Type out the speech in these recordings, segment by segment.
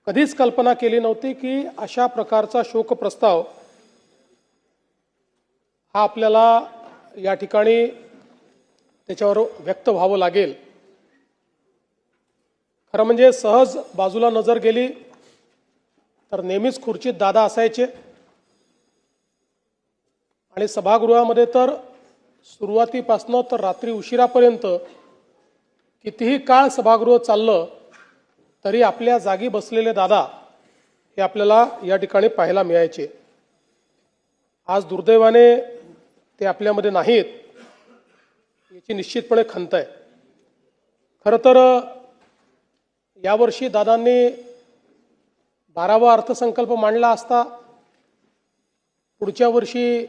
कधीच कल्पना केली नव्हती की अशा प्रकारचा शोक प्रस्ताव हा आपल्याला या ठिकाणी त्याच्यावर व्यक्त व्हावं लागेल। खरं म्हणजे सहज बाजूला नजर गेली तर नेहमीच खुर्चीत दादा असायचे आणि सभागृहामध्ये तर सुरुवातीपासून तर रात्री उशिरापर्यंत कितीही काळ सभागृह चाललं तरी आपल्या जागी बसलेले दादा हे आपल्याला या ठिकाणी पाहायला मिळायचे। आज दुर्दैवाने ते आपल्यामध्ये नाहीत, याची निश्चितपणे खंत आहे। खरं तर यावर्षी दादांनी 12वा अर्थसंकल्प मांडला असता, पुढच्या वर्षी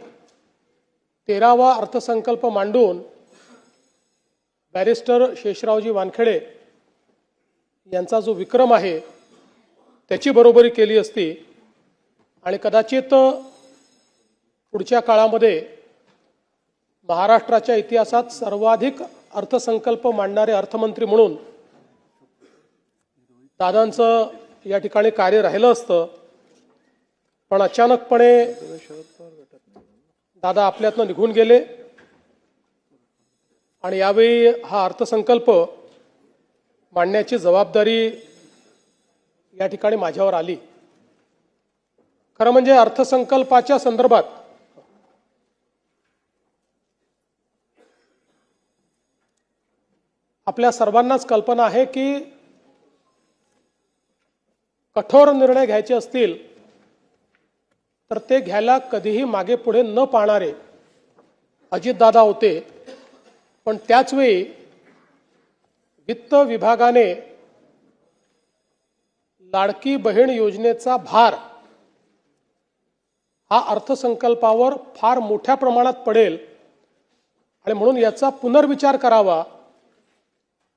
13वा अर्थसंकल्प मांडून बॅरिस्टर शेषरावजी वानखेडे यांचा जो विक्रम आहे त्याची बरोबरी केली असती आणि कदाचित पुढच्या काळामध्ये महाराष्ट्राच्या इतिहासात सर्वाधिक अर्थसंकल्प मांडणारे अर्थमंत्री म्हणून दादांचं या ठिकाणी कार्य राहिलं असतं। पण अचानकपणे दादा आपल्यातनं निघून गेले आणि यावेळी हा अर्थसंकल्प मांडण्याची जबाबदारी या ठिकाणी माझ्यावर आली। खरं म्हणजे अर्थसंकल्पाच्या संदर्भात आपल्या सर्वांनाच कल्पना आहे की कठोर निर्णय घ्यायचे असतील तर ते घ्यायला कधीही मागे पुढे न पाहणारे अजितदादा होते। पण त्याच वेळी वित्त विभागाने लाडकी बहीण योजनेचा भार हा अर्थसंकल्पावर फार मोठ्या प्रमाणात पडेल आणि म्हणून याचा पुनर्विचार करावा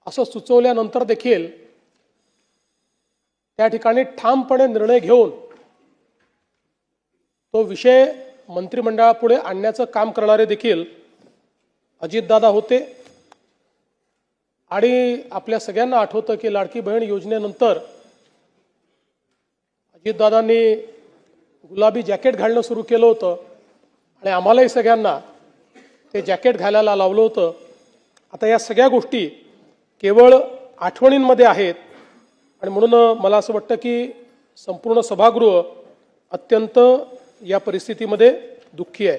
असं सुचवल्यानंतर देखील त्या ठिकाणी ठामपणे निर्णय घेऊन तो विषय मंत्रिमंडळापुढे आणण्याचं काम करणारे देखील अजितदादा होते। आणि आपल्या सगळ्यांना आठवतं की लाडकी बहीण योजनेनंतर अजितदादांनी गुलाबी जॅकेट घालणं सुरू केलं होतं आणि आम्हालाही सगळ्यांना ते जॅकेट घालायला लावलं होतं। आता या सगळ्या गोष्टी केवळ आठवणींमध्ये आहेत आणि म्हणून मला असं वाटतं की संपूर्ण सभागृह अत्यंत या परिस्थितीमध्ये दुःखी आहे।